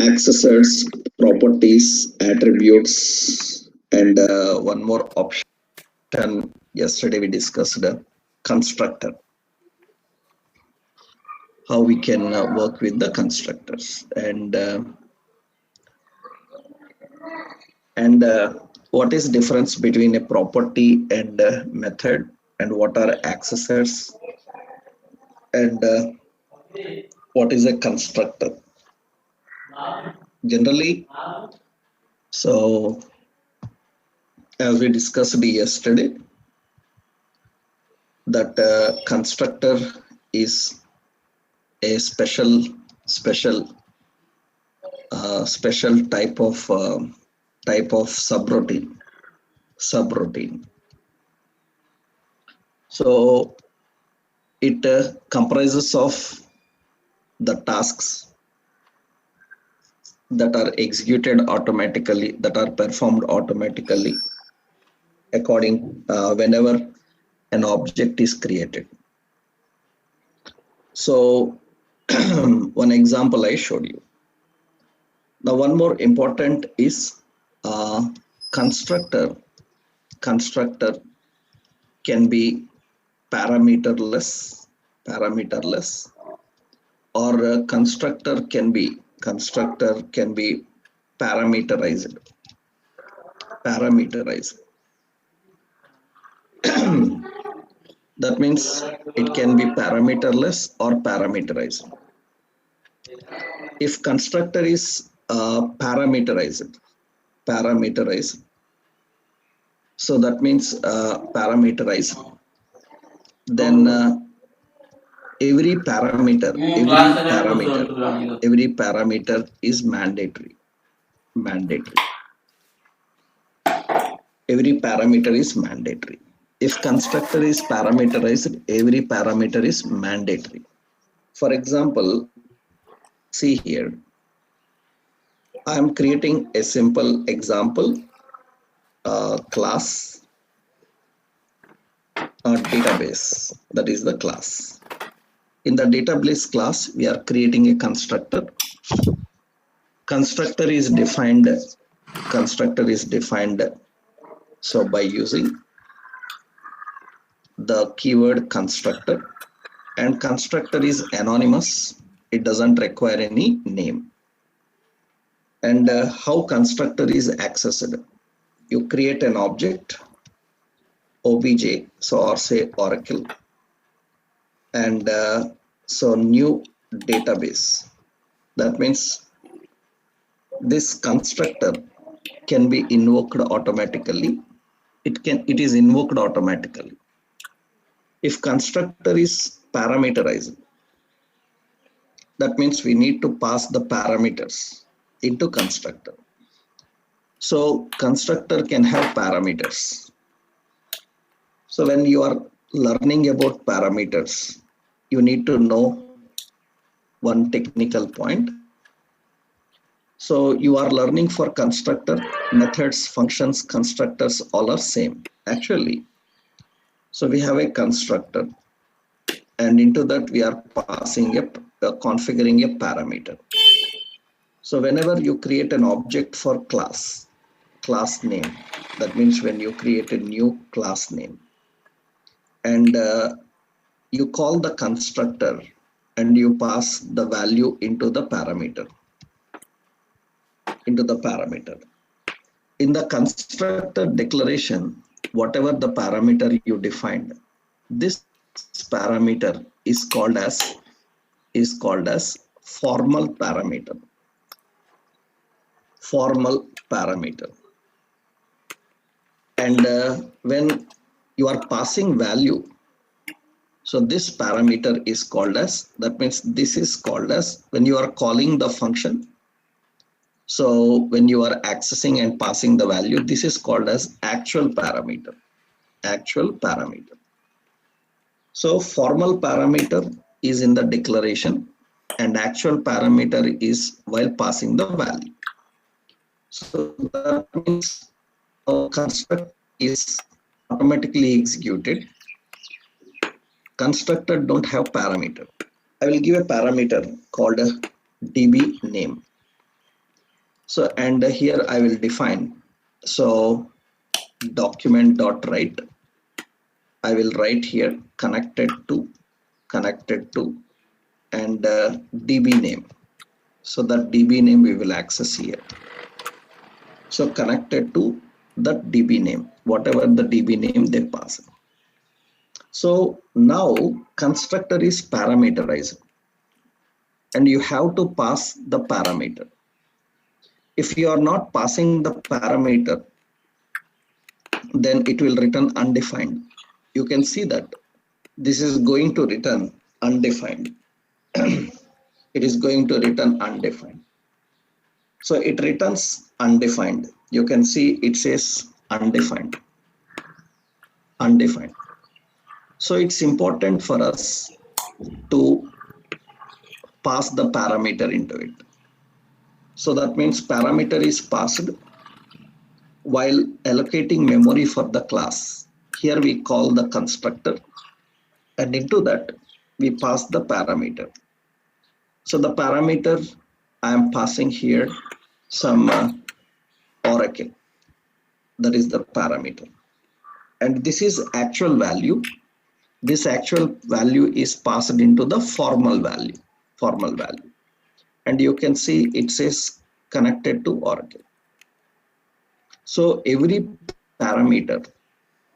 accessors, properties, attributes, and one more option. Yesterday we discussed constructor, how we can work with the constructors, and what is difference between a property and a method, and what are accessors, and what is a constructor generally. So as we discussed yesterday, that constructor is a special type of subroutine. So it comprises of the tasks that are executed automatically, that are performed automatically according whenever an object is created. So one example I showed you. Now one more important is constructor. Constructor can be parameterless, or constructor can be parameterized. That means it can be parameterless or parameterized. If constructor is parameterized, so that means parameterized, then every parameter is mandatory. Every parameter is mandatory. If constructor is parameterized, every parameter is mandatory. For example, see here, I am creating a simple example class database, that is the class. In the database class, we are creating a constructor. Constructor is defined so by using the keyword constructor, and constructor is anonymous, it doesn't require any name. And how constructor is accessed? You create an object, obj, so or say Oracle, and so new database. That means this constructor can be invoked automatically. It is invoked automatically. If constructor is parameterized, that means we need to pass the parameters into constructor. So constructor can have parameters. So when you are learning about parameters, you need to know one technical point. So you are learning for constructor, methods, functions, constructors, all are same actually. So we have a constructor, and into that we are passing configuring a parameter. So whenever you create an object for class name, that means when you create a new class name, and you call the constructor and you pass the value into the parameter. In the constructor declaration, whatever the parameter you defined, this parameter is called as formal parameter. And when you are passing value, so this parameter is called as, that means this is called as when you are calling the function. So when you are accessing and passing the value, this is called as actual parameter. So formal parameter is in the declaration, and actual parameter is while passing the value. So that means our constructor is automatically executed. Constructor don't have parameter. I will give a parameter called a db name. So, and here I will define. So document dot write. I will write here connected to, and DB name. So that DB name we will access here. So connected to that DB name, whatever the DB name they pass. So now constructor is parameterized and you have to pass the parameter. If you are not passing the parameter, then it will return undefined. You can see that this is going to return undefined. It is going to return undefined. So it returns undefined. You can see it says undefined. Undefined. So it's important for us to pass the parameter into it. So that means parameter is passed while allocating memory for the class. Here we call the constructor, and into that we pass the parameter. So the parameter I am passing here some oracle. That is the parameter. And this is actual value. This actual value is passed into the formal value. And you can see it says connected to oracle. So every parameter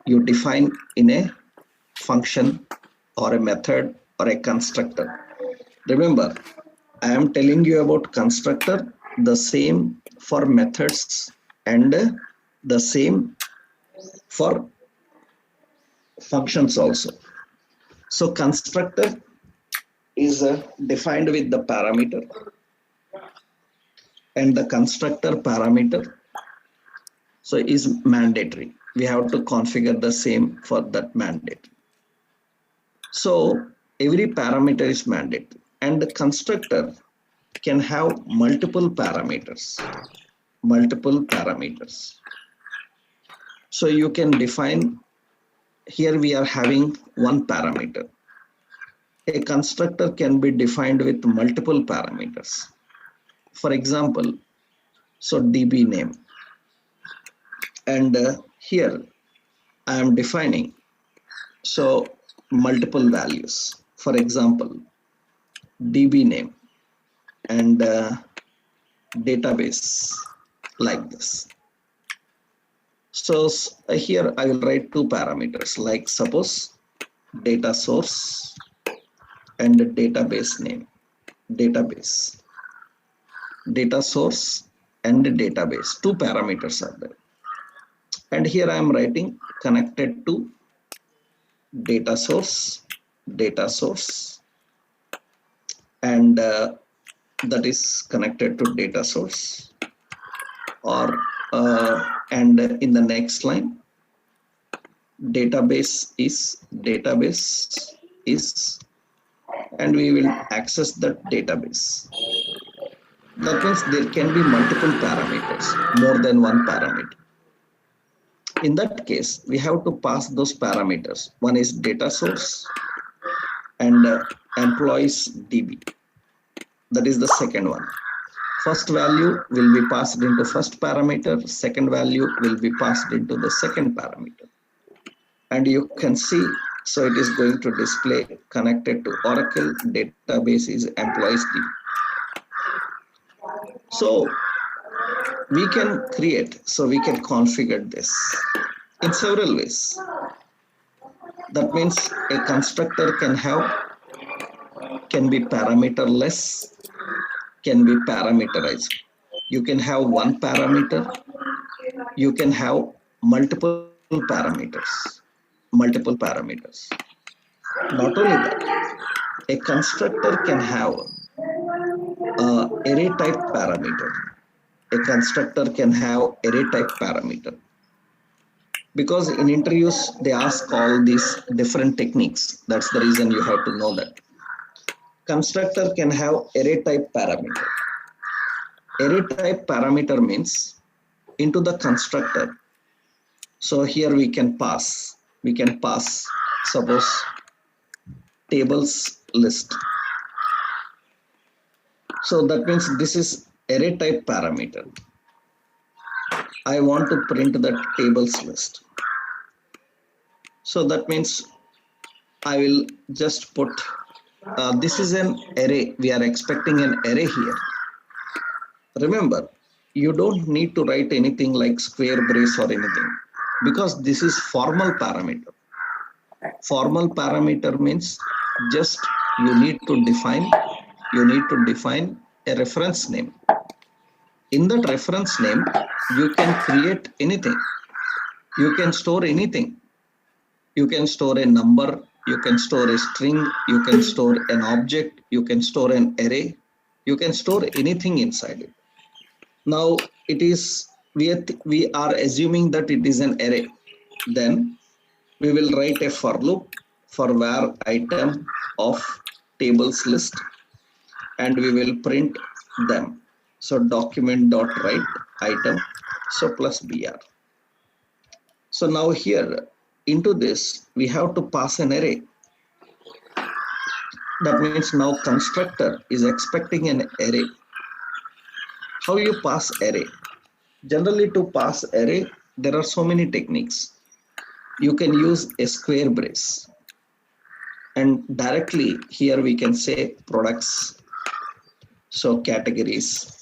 you define in a function or a method or a constructor. Remember, I am telling you about constructor, the same for methods and the same for functions also. So constructor is defined with the parameter, and the constructor parameter so is mandatory. We have to configure the same for that mandate. So every parameter is mandatory, and the constructor can have multiple parameters. So you can define, here we are having one parameter. A constructor can be defined with multiple parameters. For example, so DB name, and here I am defining so multiple values. For example, DB name and database, like this. So here I will write two parameters, like suppose data source and database name. Data source and database, two parameters are there. And here I am writing connected to data source, and that is connected to data source, or and in the next line, database is, and we will access that database. That means there can be multiple parameters, more than one parameter. In that case, we have to pass those parameters. One is data source and employees DB. That is the second one. First value will be passed into first parameter. Second value will be passed into the second parameter. And you can see, so it is going to display connected to Oracle, database is employees DB. So we can create, so we can configure this in several ways. That means a constructor can be parameterless, can be parameterized. You can have one parameter, you can have multiple parameters. Not only that, a constructor can have array type parameter. A constructor can have array type parameter. Because in interviews, they ask all these different techniques. That's the reason you have to know that. Constructor can have array type parameter. Array type parameter means into the constructor. So here we can pass, suppose tables list. So that means this is array type parameter. I want to print that tables list. So that means I will just put, this is an array. We are expecting an array here. Remember, you don't need to write anything like square brace or anything because this is formal parameter. Formal parameter means just you need to define a reference name. In that reference name, you can create anything. You can store anything. You can store a number, you can store a string, you can store an object, you can store an array, you can store anything inside it. Now it is, we are assuming that it is an array. Then we will write a for loop for var item of tables list and we will print them. So document.write item, so plus br. So now here into this, we have to pass an array. That means now constructor is expecting an array. How you pass array? Generally to pass array, there are so many techniques. You can use a square brace. And directly here we can say products. So categories,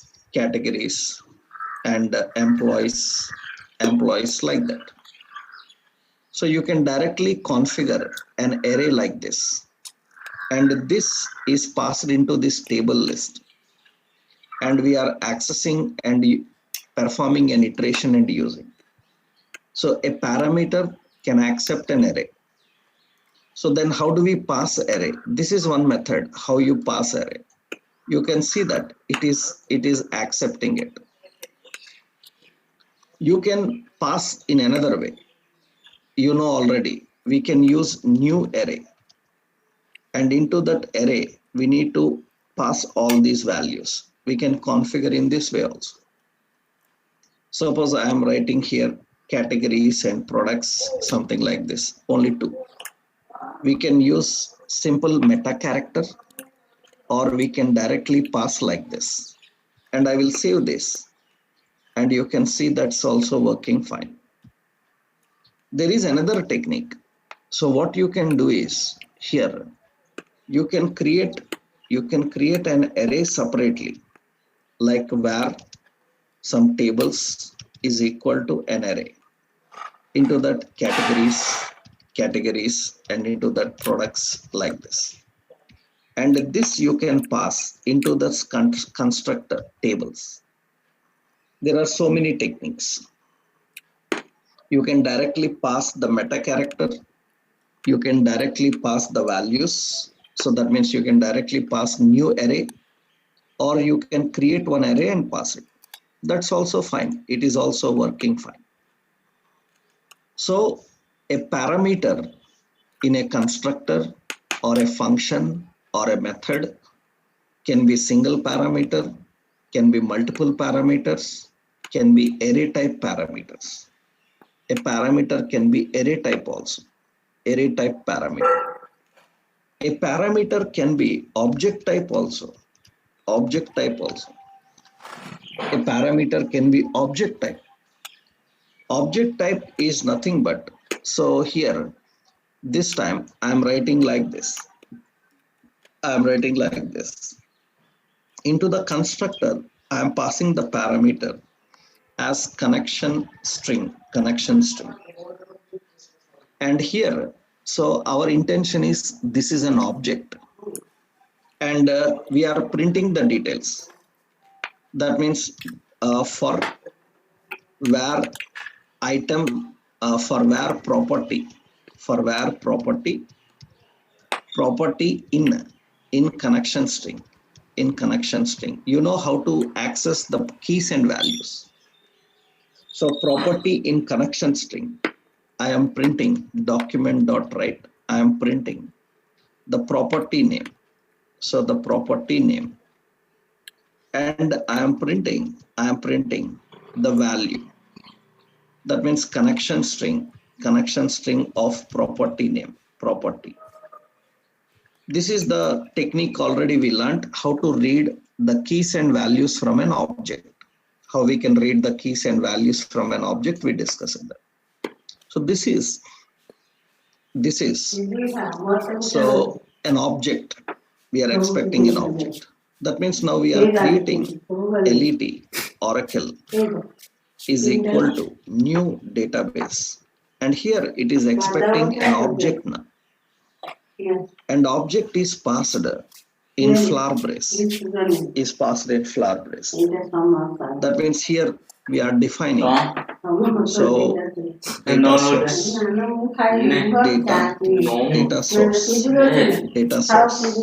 and employees like that. So you can directly configure an array like this. And this is passed into this table list. And we are accessing and performing an iteration and using. So a parameter can accept an array. So then how do we pass array? This is one method, how you pass array. You can see that it is accepting it. You can pass in another way. You know already, we can use new array. And into that array, we need to pass all these values. We can configure in this way also. Suppose I am writing here categories and products, something like this, only two. We can use simple meta character or we can directly pass like this. And I will save this. And you can see that's also working fine. There is another technique. So what you can do is here, you can create an array separately, like var some tables is equal to an array. Into that categories, and into that products like this. And this you can pass into the constructor tables. There are so many techniques. You can directly pass the meta character. You can directly pass the values. So that means you can directly pass new array, or you can create one array and pass it. That's also fine. It is also working fine. So a parameter in a constructor or a function or a method can be single parameter, can be multiple parameters, can be array type parameters. A parameter can be array type also, array type parameter. A parameter can be object type also, object type also. A parameter can be object type. Object type is nothing but, so here, this time I am writing like this. I am writing like this. Into the constructor, I am passing the parameter as connection string. And here, so our intention is this is an object and we are printing the details. That means for var item, for var property in connection string. You know how to access the keys and values. So property in connection string, I am printing document.write. I am printing the property name. So the property name, and I am printing the value. That means connection string of property name, property. This is the technique already we learned, how to read the keys and values from an object. How we can read the keys and values from an object, we discussed that. So this is so an object. We are expecting an object. That means now we are creating LET Oracle is equal to new database, and here it is expecting an object now, and object is passed in flower brace, is passed in flower brace. That means here we are defining. So data source, data source, data source,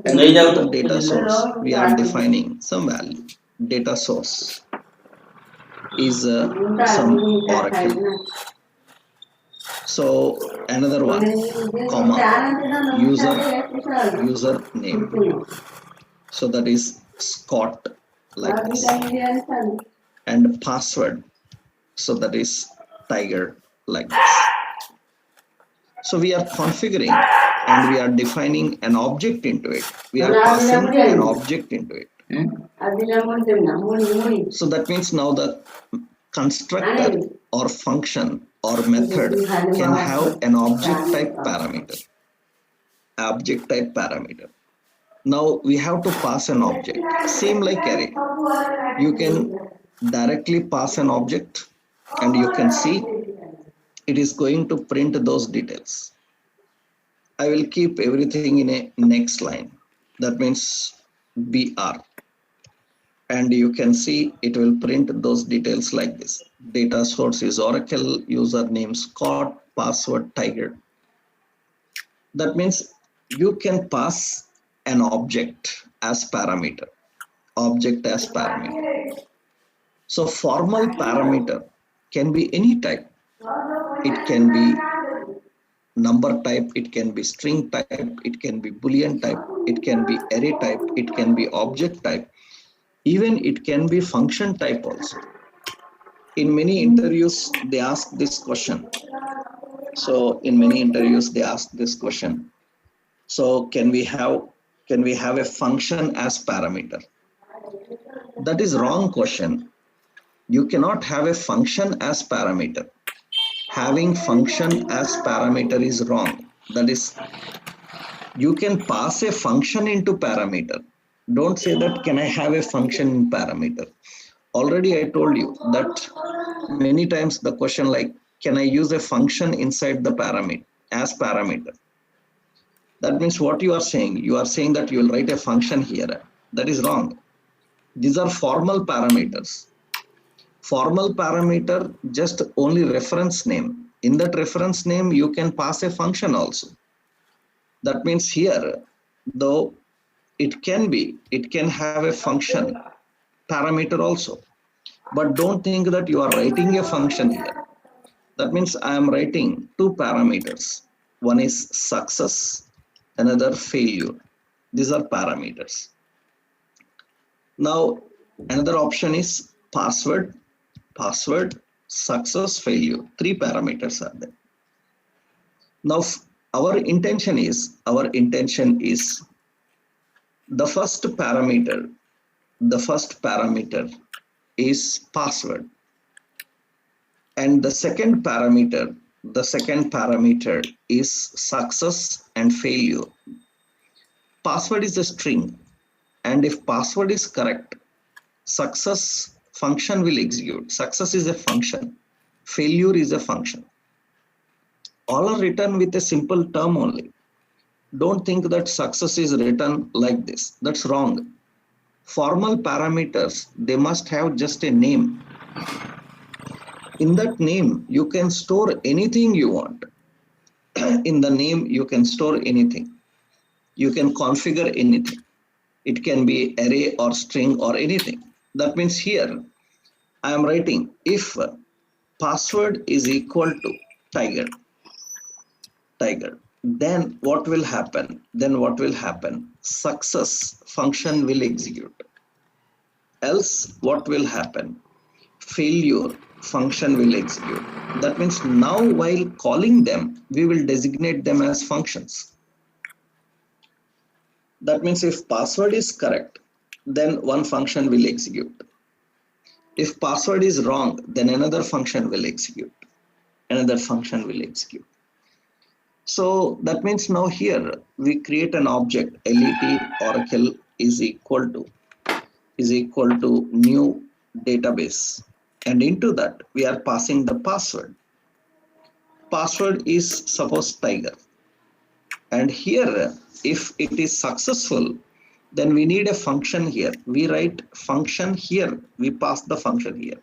and into the data source we are defining some value. Data source is some Oracle. So another one, comma, user name. So that is Scott, like this, and password. So that is Tiger, like this. So we are configuring and we are defining an object into it. We are passing an object into it. So that means now the constructor or function or method can have an object type parameter. Object type parameter. Now we have to pass an object. Same like array. You can directly pass an object and you can see it is going to print those details. I will keep everything in a next line. That means BR. And you can see it will print those details like this. Data source is Oracle, username Scott, password Tiger. That means you can pass an object as parameter. Object as parameter. So formal parameter can be any type. It can be number type, it can be string type, it can be boolean type, it can be array type, it can be object type. Even it can be function type also. In many interviews, they ask this question. So in many interviews, they ask this question. So can we have a function as parameter? That is wrong question. You cannot have a function as parameter. Having function as parameter is wrong. That is, you can pass a function into parameter. Don't say that can I have a function in parameter. Already I told you that many times the question like, can I use a function inside the parameter as parameter? That means what you are saying? You are saying that you will write a function here. That is wrong. These are formal parameters. Formal parameter just only reference name. In that reference name, you can pass a function also. That means here, though it can have a function parameter also. But don't think that you are writing a function here. That means I am writing two parameters. One is success, another failure. These are parameters. Now, another option is password, success, failure. Three parameters are there. Now, our intention is the first parameter is password, and the second parameter is success and failure. Password is a string, and if password is correct, success function will execute. Success is a function, failure is a function. All are written with a simple term only. Don't think that success is written like this. That's wrong. Formal parameters, they must have just a name. In that name, you can store anything you want. In the name, you can store anything. You can configure anything. It can be array or string or anything. That means here, I am writing if password is equal to tiger, then what will happen? Success function will execute. Else what will happen? Failure function will execute. That means now while calling them, we will designate them as functions. That means if password is correct, then one function will execute. If password is wrong, then another function will execute. Another function will execute. So that means now here we create an object let oracle is equal to new database, and into that we are passing the password. Password is suppose tiger, and here if it is successful, then we need a function here. We write function here, we pass the function here.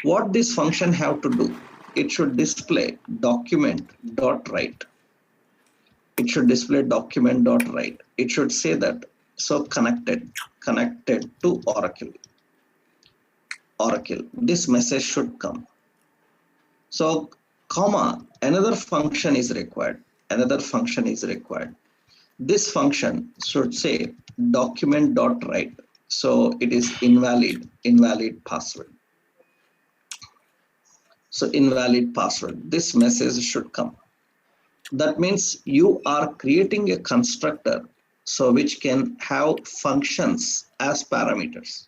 What this function have to do? It should display document.write. It should display document.write. It should say that, so connected to Oracle. This message should come. So, comma, another function is required. This function should say document.write. So it is invalid password. So invalid password. This message should come. That means you are creating a constructor so which can have functions as parameters.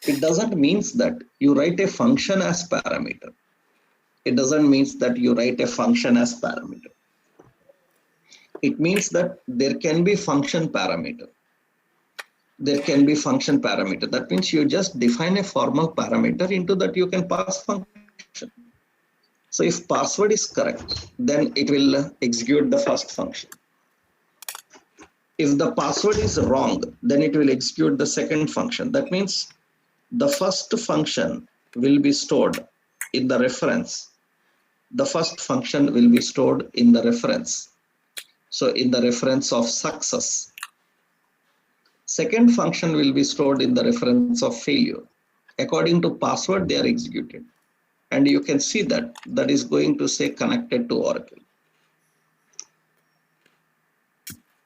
It doesn't mean that you write a function as parameter. It means that there can be function parameter. That means you just define a formal parameter, into that you can pass function. So if password is correct, then it will execute the first function. If the password is wrong, then it will execute the second function. That means the first function will be stored in the reference. So in the reference of success. Second function will be stored in the reference of failure. According to password, they are executed. And you can see that is going to say connected to Oracle.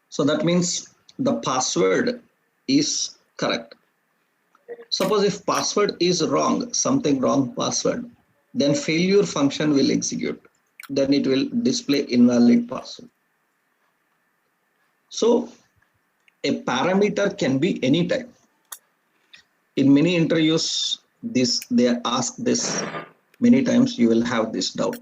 So that means the password is correct. Suppose if password is wrong, something wrong password, then failure function will execute. Then it will display invalid password. So a parameter can be any type. In many interviews, they ask this. Many times you will have this doubt.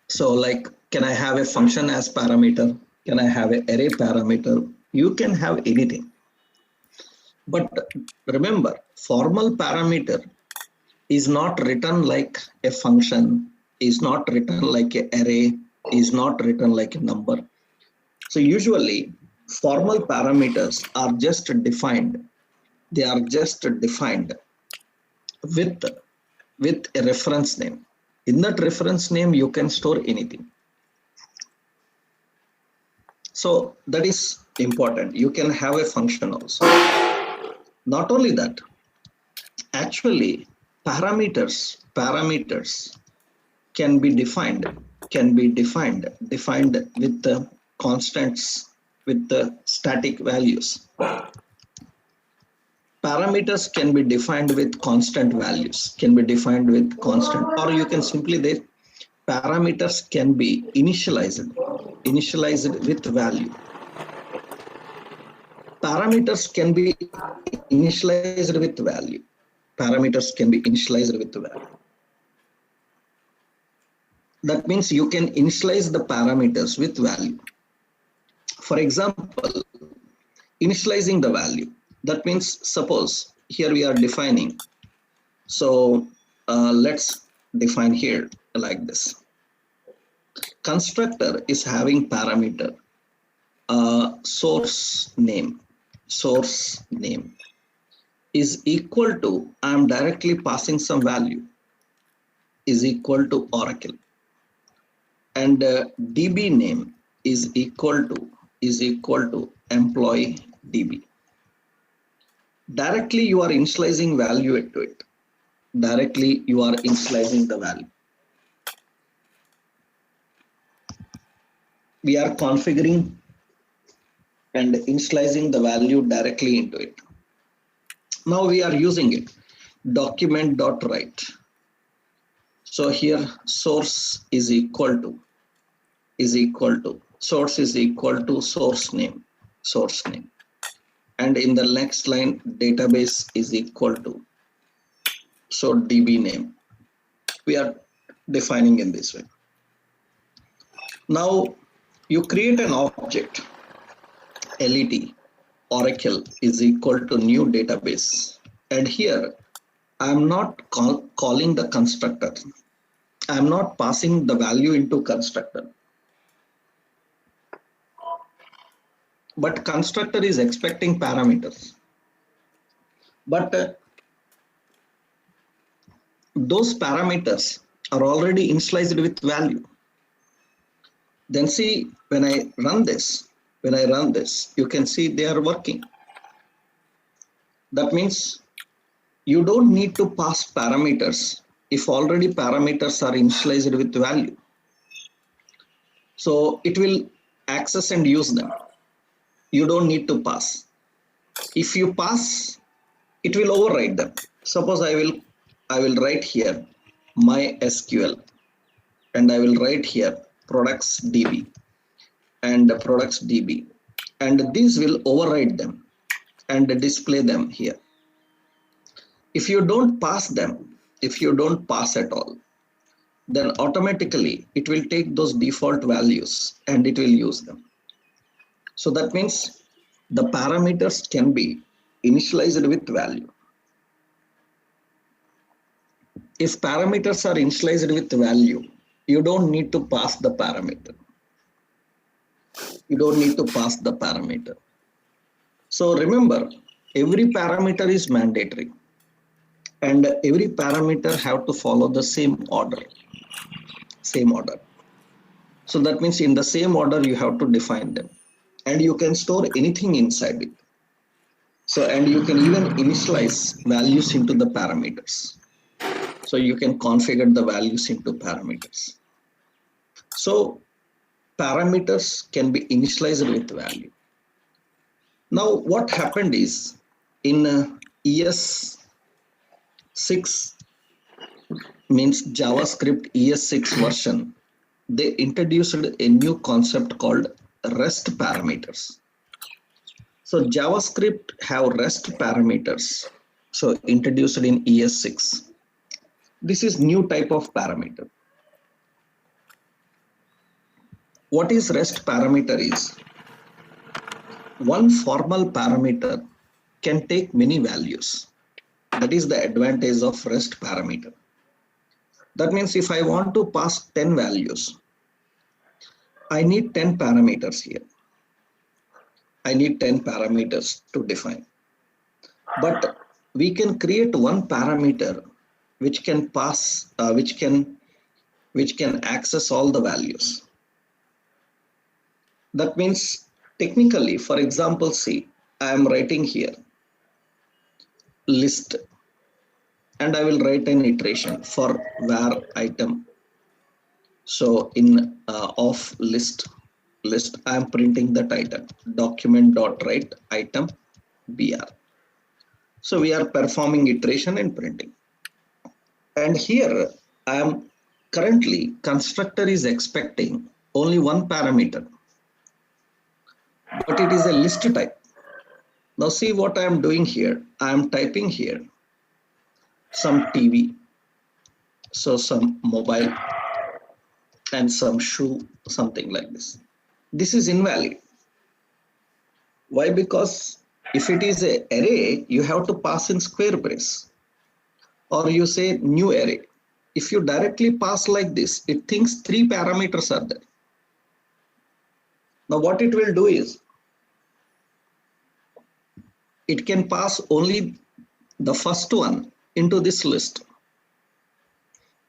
So like, can I have a function as parameter? Can I have an array parameter? You can have anything. But remember, formal parameter is not written like a function, is not written like an array, is not written like a number. So usually formal parameters are just defined. They are just defined with a reference name. In that reference name, you can store anything. So that is important. You can have a function also. Not only that, actually parameters can be defined with the constants, with the static values. Parameters can be defined with constant values, or you can simply say parameters can be initialized with value. Parameters can be initialized with value. That means you can initialize the parameters with value. For example, initializing the value. That means suppose here we are defining. So let's define here like this. Constructor is having parameter source name is equal to, I am directly passing some value, is equal to Oracle, and DB name is equal to employee DB. Directly you are initializing value into it. Directly you are initializing the value. We are configuring and initializing the value directly into it. Now we are using it. Document.write. So here source is equal to source is equal to source name, and in the next line database is equal to, so DB name. We are defining in this way. Now you create an object, LET Oracle is equal to new database, and here I am not calling the constructor. I am not passing the value into constructor, but constructor is expecting parameters. But those parameters are already initialized with value. Then see, when I run this, you can see they are working. That means you don't need to pass parameters if already parameters are initialized with value. So it will access and use them. You don't need to pass. If you pass, it will override them. Suppose I will write here MySQL, and I will write here products DB and products DB, and these will override them and display them here. If you don't pass them, if you don't pass at all, then automatically it will take those default values and it will use them. So that means the parameters can be initialized with value. If parameters are initialized with value, you don't need to pass the parameter. You don't need to pass the parameter. So remember, every parameter is mandatory, and every parameter have to follow the same order. So that means in the same order you have to define them, and you can store anything inside it. So, and you can even initialize values into the parameters. So you can configure the values into parameters. So parameters can be initialized with value. Now what happened is, in ES6, means JavaScript ES6 version, they introduced a new concept called REST parameters. So JavaScript have REST parameters, so introduced in ES6. This is new type of parameter. What is REST parameter is, one formal parameter can take many values. That is the advantage of REST parameter. That means if I want to pass 10 values, I need 10 parameters here. I need 10 parameters to define. But we can create one parameter which can pass, which can access all the values. That means technically, for example, see, I am writing here list, and I will write an iteration for var item. So in of list I am printing that item, document.write item br. So we are performing iteration and printing. And here I am currently, constructor is expecting only one parameter, but it is a list type. Now see what I am doing here. I am typing here some TV, so some mobile, and some shoe, something like this. This is invalid. Why? Because if it is an array, you have to pass in square brace, or you say new array. If you directly pass like this, it thinks 3 parameters are there. Now what it will do is, it can pass only the first one into this list.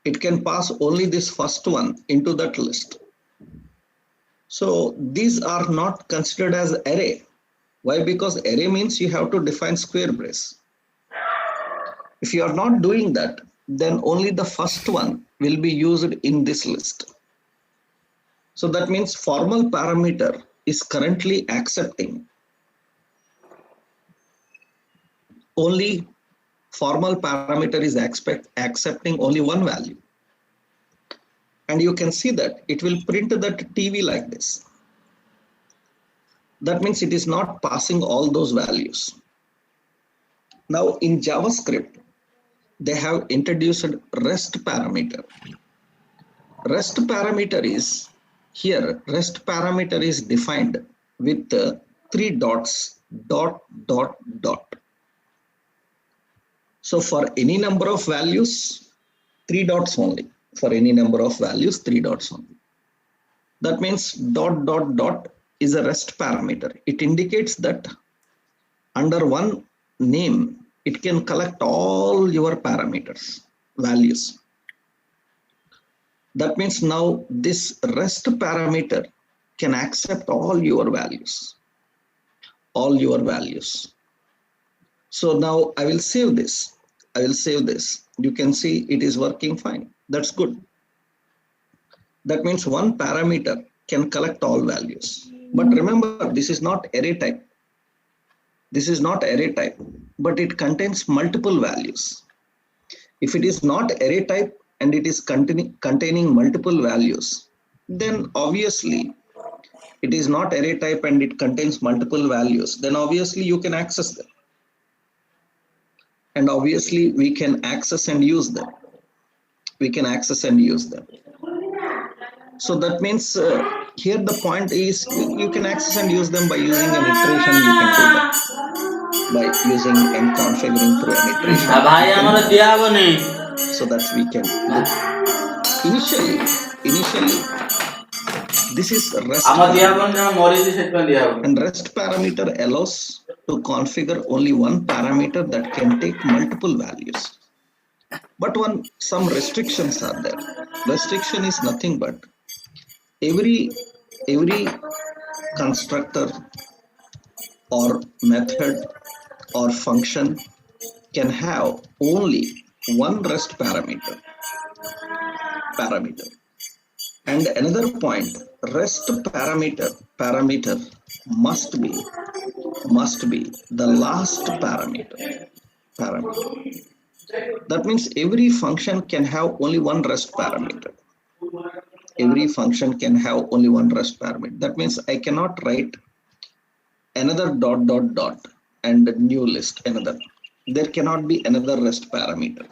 It can pass only this first one into that list. So these are not considered as array. Why? Because array means you have to define square brace. If you are not doing that, then only the first one will be used in this list. So that means formal parameter is currently accepting only, formal parameter is accepting only one value. And you can see that it will print that TV like this. That means it is not passing all those values. Now in JavaScript, they have introduced REST parameter. REST parameter is here. REST parameter is defined with 3 dots, dot, dot, dot. So for any number of values, 3 dots only. For any number of values, 3 dots only. That means dot, dot, dot is a REST parameter. It indicates that under one name, it can collect all your parameters, values. That means now this REST parameter can accept all your values, all your values. So now I will save this. I will save this. You can see it is working fine. That's good. That means one parameter can collect all values. But remember, this is not array type. This is not array type, but it contains multiple values. If it is not array type and it is containing multiple values, then obviously it is not array type and it contains multiple values. Then obviously you can access them. And obviously we can access and use them. We can access and use them. So that means here the point is you can access and use them by using an iteration. You can do that by using and configuring through an iteration. So that we can do. Initially, this is REST parameter. And REST parameter allows to configure only one parameter that can take multiple values. But some restrictions are there. Restriction is nothing but every constructor or method or function can have only one REST parameter. And another point, REST parameter must be the last parameter. That means every function can have only one REST parameter. Every function can have only one REST parameter. That means I cannot write another dot, dot, dot and a new list, another. There cannot be another REST parameter.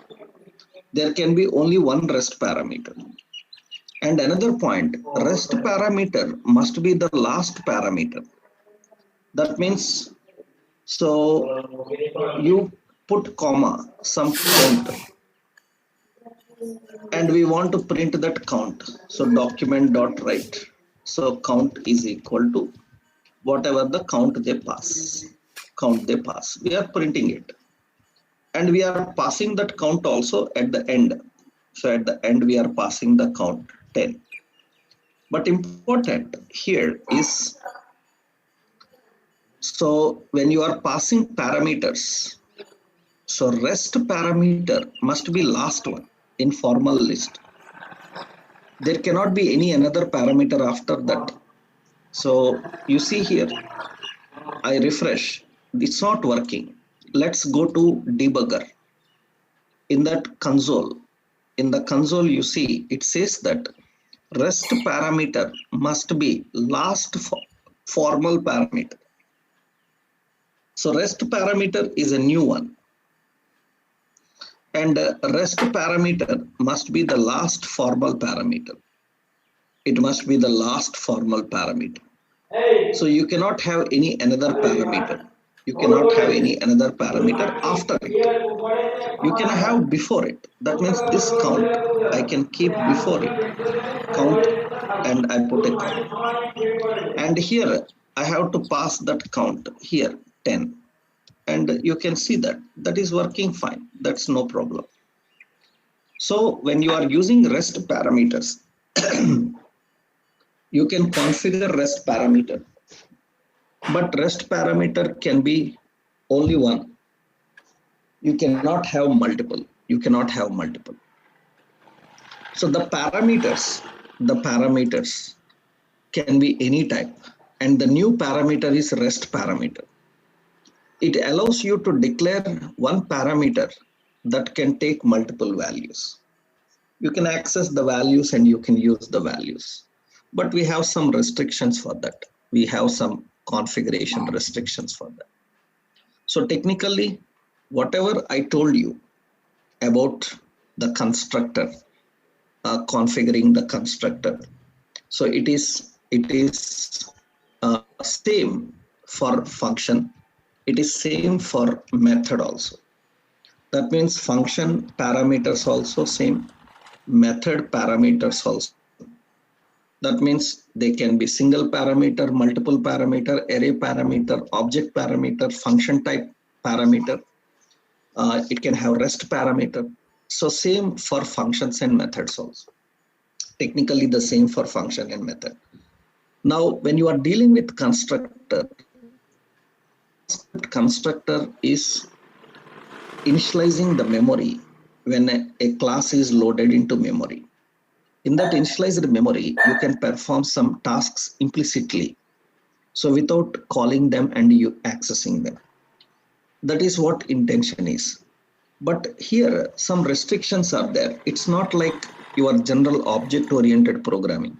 There can be only one REST parameter. And another point, REST parameter must be the last parameter. That means, so you put comma, some count, and we want to print that count. So document.write. So count is equal to whatever the count they pass. We are printing it. And we are passing that count also at the end. So at the end, we are passing the count 10. But important here is, so when you are passing parameters, so REST parameter must be last one in formal list. There cannot be any another parameter after that. So you see here, I refresh, it's not working. Let's go to debugger. In that console, you see, it says that REST parameter must be last formal parameter. So REST parameter is a new one. And REST parameter must be the last formal parameter. It must be the last formal parameter. So you cannot have any another parameter. You cannot have any another parameter after it. You can have before it. That means this count I can keep before it. Count, and I put a count. And here I have to pass that count here 10. And you can see that is working fine. That's no problem. So when you are using REST parameters, you can configure REST parameter. But REST parameter can be only one. You cannot have multiple. So the parameters can be any type. And the new parameter is REST parameter. It allows you to declare one parameter that can take multiple values. You can access the values and you can use the values. But we have some restrictions for that. We have some configuration restrictions for that. So technically, whatever I told you about the constructor, configuring the constructor, so it is same for function. It is same for method also. That means function parameters also same, method parameters also. That means they can be single parameter, multiple parameter, array parameter, object parameter, function type parameter. It can have rest parameter. So same for functions and methods also. Technically the same for function and method. Now, when you are dealing with constructor is initializing the memory when a class is loaded into memory. In that initialized memory, you can perform some tasks implicitly. So without calling them and you accessing them. That is what intention is. But here some restrictions are there. It's not like your general object-oriented programming.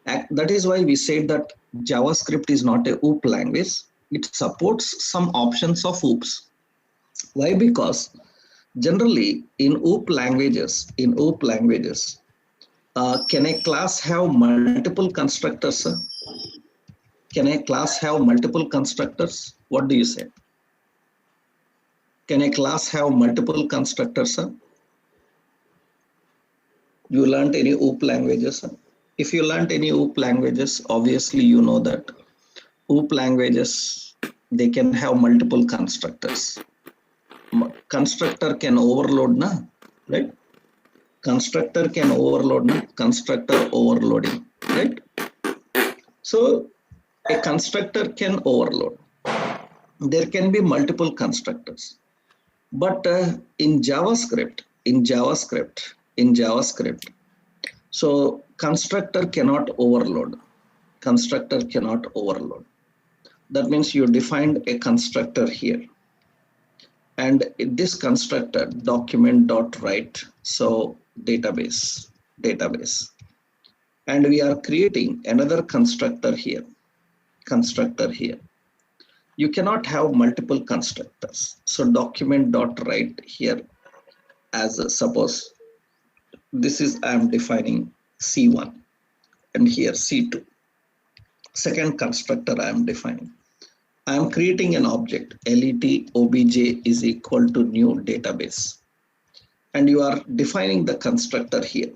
That is why we said that JavaScript is not a OOP language. It supports some options of OOPs. Why? Because generally in OOP languages, can a class have multiple constructors? Can a class have multiple constructors? What do you say? Can a class have multiple constructors? You learned any OOP languages? If you learned any OOP languages, obviously you know that OOP languages, they can have multiple constructors. Constructor can overload, na? Right? Constructor can overload, na? Constructor overloading, right? So a constructor can overload. There can be multiple constructors. But in JavaScript, so constructor cannot overload. That means you defined a constructor here. And this constructor document.write, so database. And we are creating another constructor here. You cannot have multiple constructors. So document.write here as suppose this is I am defining C1 and here C2. Second constructor I am defining. I am creating an object let obj is equal to new database. And you are defining the constructor here.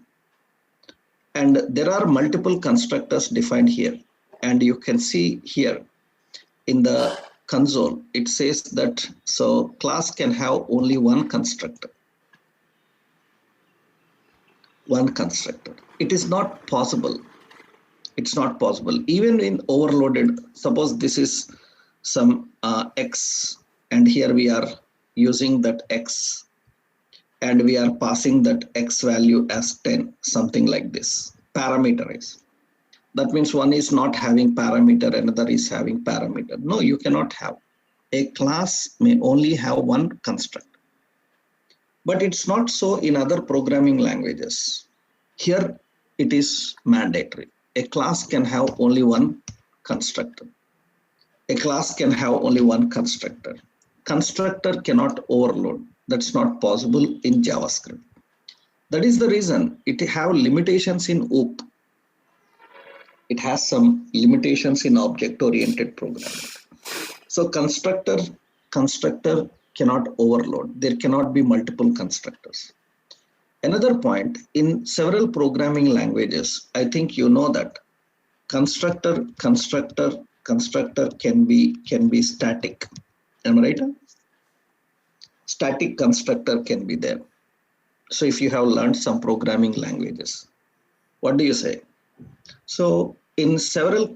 And there are multiple constructors defined here. And you can see here in the console, it says that so class can have only one constructor. It is not possible. It's not possible. Even in overloaded, suppose this is some x, and here we are using that x, and we are passing that x value as 10, something like this, parameterized. That means one is not having parameter, another is having parameter. No, you cannot have. A class may only have one constructor. But it's not so in other programming languages. Here it is mandatory. A class can have only one constructor. Constructor cannot overload. That's not possible in JavaScript. That is the reason it have limitations in OOP. It has some limitations in object-oriented programming. So constructor cannot overload. There cannot be multiple constructors. Another point, in several programming languages, I think you know that constructor can be static. Am I right? Static constructor can be there. So if you have learned some programming languages, what do you say? So in several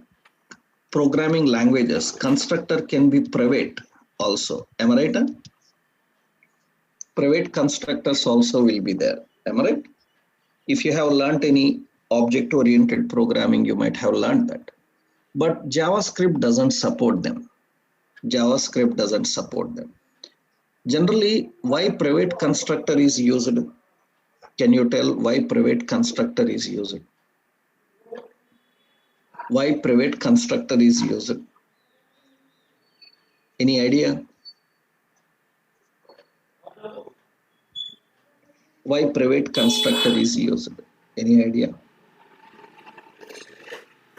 programming languages, constructor can be private also. Am I right? Private constructors also will be there. Am I right? If you have learned any object-oriented programming, you might have learned that. But JavaScript doesn't support them. Generally, why private constructor is used? Can you tell why private constructor is used? Why private constructor is used? Any idea? Why private constructor is used? Any idea?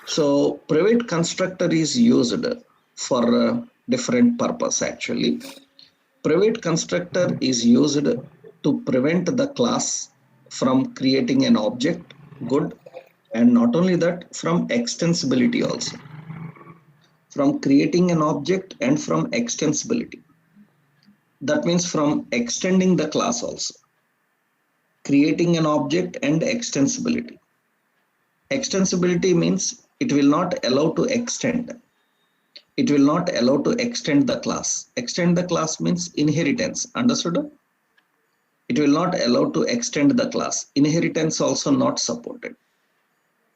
So private constructor is used for a different purpose actually. Private constructor is used to prevent the class from creating an object, good, and not only that, from extensibility also. From creating an object and from extensibility. That means from extending the class also. Creating an object and extensibility. Extensibility means it will not allow to extend. It will not allow to extend the class. Extend the class means inheritance. Understood? It will not allow to extend the class. Inheritance also not supported.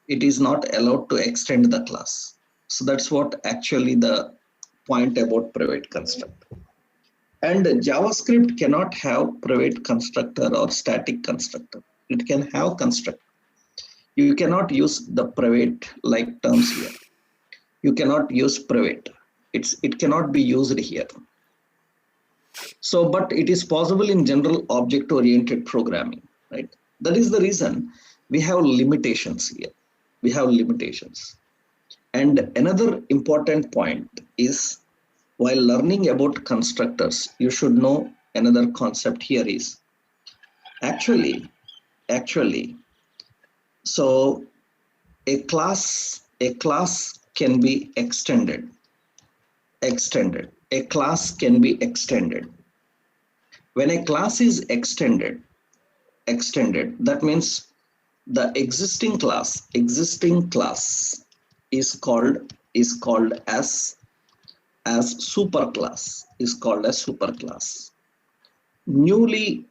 It is not allowed to extend the class. So that's what actually the point about private constructor. And JavaScript cannot have private constructor or static constructor. It can have constructor. You cannot use the private like terms here. You cannot use private. It cannot be used here. So, but it is possible in general object-oriented programming, right? That is the reason we have limitations here. We have limitations. And another important point is, while learning about constructors, you should know another concept here is actually, so a class can be extended. A class can be extended. When a class is extended, that means the existing class is called as superclass, is called as superclass. Newly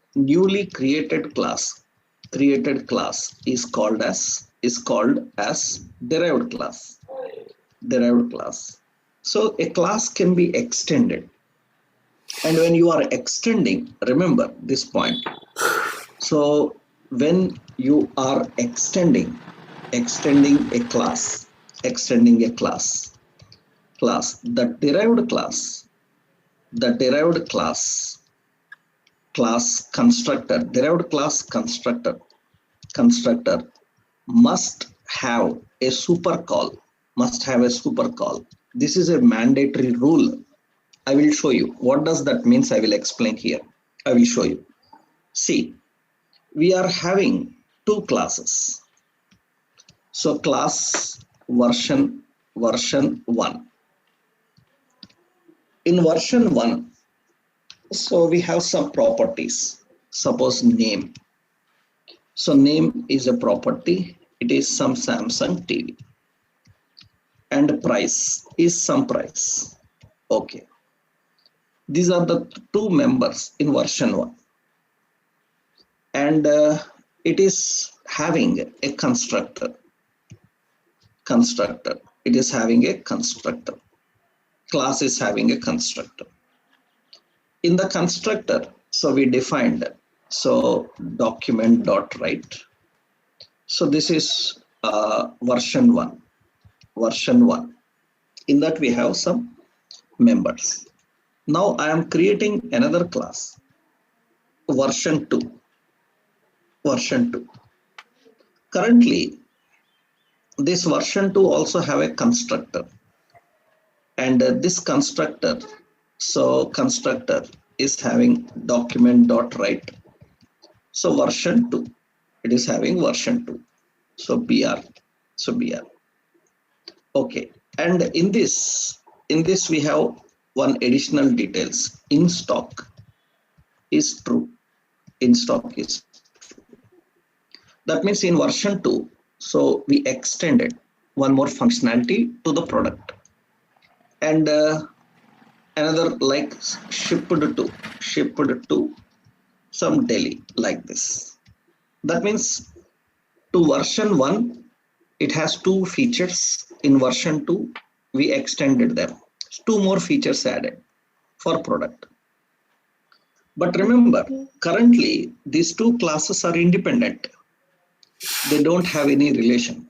created class is called as derived class. So a class can be extended, and when you are extending, remember this point. So when you are extending a class, the derived class constructor must have a super call. This is a mandatory rule. I will show you what does that means. I will explain here. I will show you. See, we are having two classes. So class version 1. In version 1, so we have some properties. Suppose name. So name is a property. It is some Samsung TV. And price is some price. Okay. These are the two members in version 1. And it is having a constructor. It is having a constructor. Class is having a constructor. In the constructor, so we defined, so document.write. So this is version 1. In that we have some members. Now I am creating another class, version 2. Currently, this version 2 also have a constructor, and this constructor is having document.write. So version 2, it is having version 2. So br. Okay, and in this we have one additional details. In stock is true. That means in version 2, so we extended one more functionality to the product, and another like shipped to some Delhi, like this. That means to version 1, it has 2 features. In version 2, we extended them. 2 more features added for product. But remember, currently these 2 classes are independent. They don't have any relation.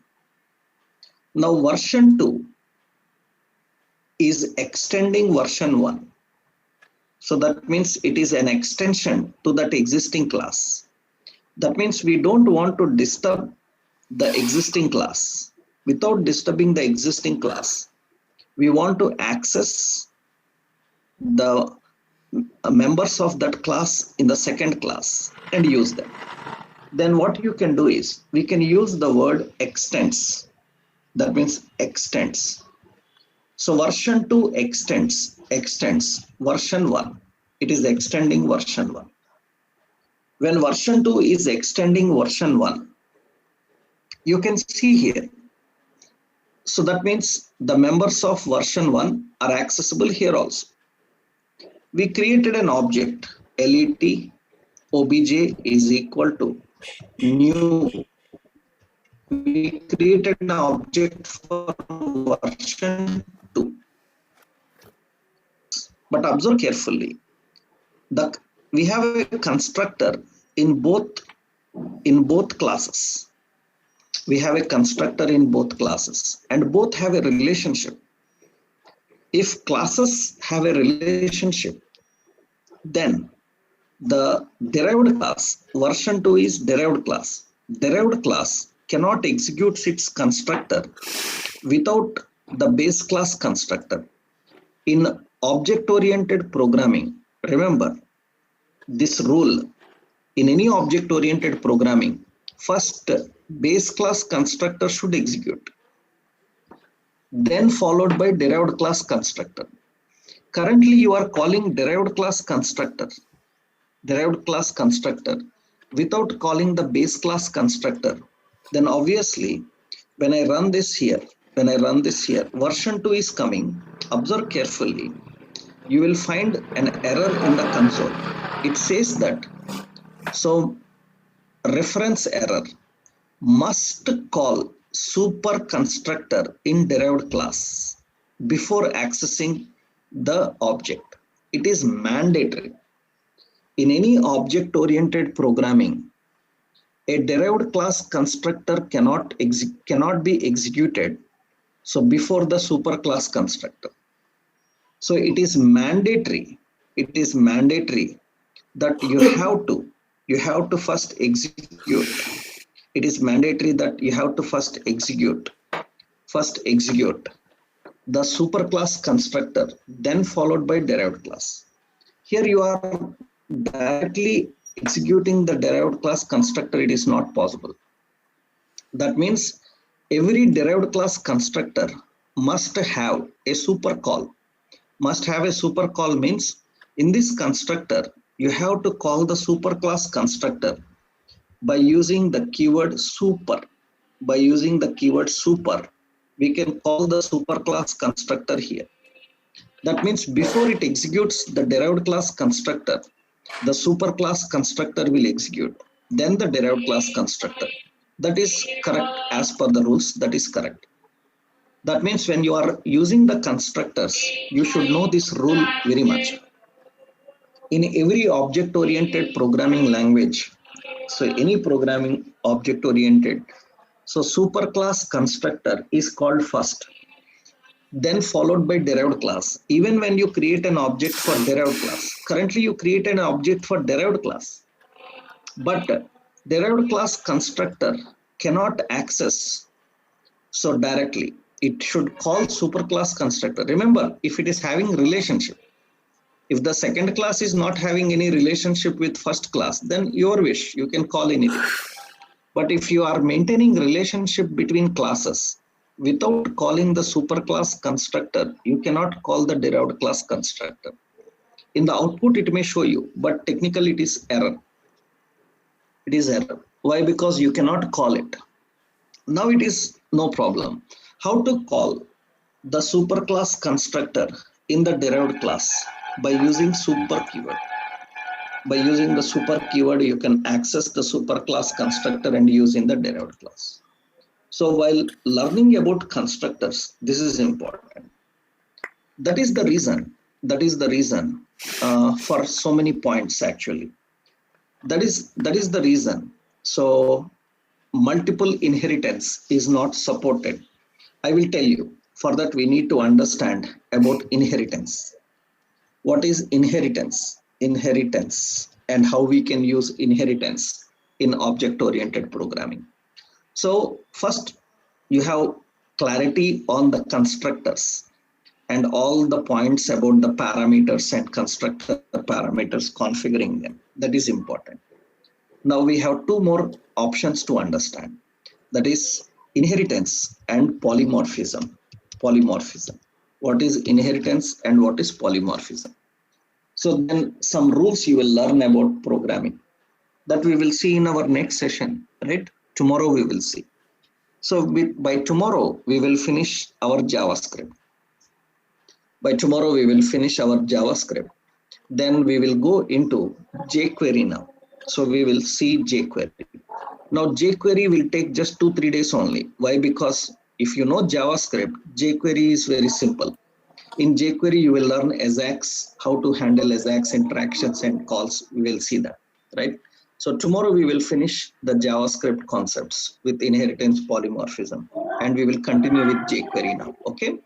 Now version 2 is extending version 1. So that means it is an extension to that existing class. That means we don't want to disturb the existing class. Without disturbing the existing class, we want to access the members of that class in the second class and use them. Then what you can do is we can use the word extends. That means extends. So version 2 extends version 1. It is extending version 1. When version 2 is extending version 1, you can see here. So that means the members of version 1 are accessible here also. We created an object, let obj is equal to new. We created an object for version 2. But observe carefully. We have a constructor in both classes. We have a constructor in both classes and both have a relationship. If classes have a relationship, then the derived class, version 2 is derived class. Derived class cannot execute its constructor without the base class constructor. In object-oriented programming, remember this rule. In any object-oriented programming, first base class constructor should execute, then followed by derived class constructor. Currently, you are calling derived class constructor without calling the base class constructor. Then obviously, when I run this here, version 2 is coming. Observe carefully. You will find an error in the console. It says that, so reference error, must call super constructor in derived class before accessing the object. It is mandatory. In any object-oriented programming, a derived class constructor cannot be executed so before the super class constructor. So it is mandatory. It is mandatory that you have to first execute. It is mandatory that you have to first execute the superclass constructor, then followed by derived class. Here you are directly executing the derived class constructor. It is not possible. That means every derived class constructor must have a super call. Must have a super call means in this constructor, you have to call the superclass constructor by using the keyword super. By using the keyword super, we can call the superclass constructor here. That means before it executes the derived class constructor, the superclass constructor will execute, then the derived class constructor. That is correct as per the rules. That is correct. That means when you are using the constructors, you should know this rule very much. In every object-oriented programming language, so any programming object-oriented, so superclass constructor is called first, then followed by derived class. Even when you create an object for derived class, currently you create an object for derived class, but derived class constructor cannot access so directly. It should call superclass constructor. Remember, if it is having relationship, if the second class is not having any relationship with first class, then your wish, you can call anything. But if you are maintaining relationship between classes without calling the superclass constructor, you cannot call the derived class constructor. In the output, it may show you, but technically it is error. It is error. Why? Because you cannot call it. Now it is no problem. How to call the superclass constructor in the derived class? By using super keyword. By using the super keyword, you can access the superclass constructor and use in the derived class. So while learning about constructors, this is important. That is the reason for so many points actually. That is the reason. So multiple inheritance is not supported. I will tell you. For that, we need to understand about inheritance. What is inheritance? Inheritance and how we can use inheritance in object-oriented programming. So first, you have clarity on the constructors and all the points about the parameters and constructor parameters, configuring them. That is important. Now we have two more options to understand. That is inheritance and polymorphism. Polymorphism. What is inheritance and what is polymorphism? So then some rules you will learn about programming that we will see in our next session, right? Tomorrow we will see. So by tomorrow, we will finish our JavaScript. By tomorrow, we will finish our JavaScript. Then we will go into jQuery now. So we will see jQuery. Now jQuery will take just 2-3 days only. Why? Because if you know JavaScript, jQuery is very simple. In jQuery, you will learn Ajax, how to handle Ajax interactions and calls. We will see that, right? So tomorrow we will finish the JavaScript concepts with inheritance polymorphism, and we will continue with jQuery now. Okay.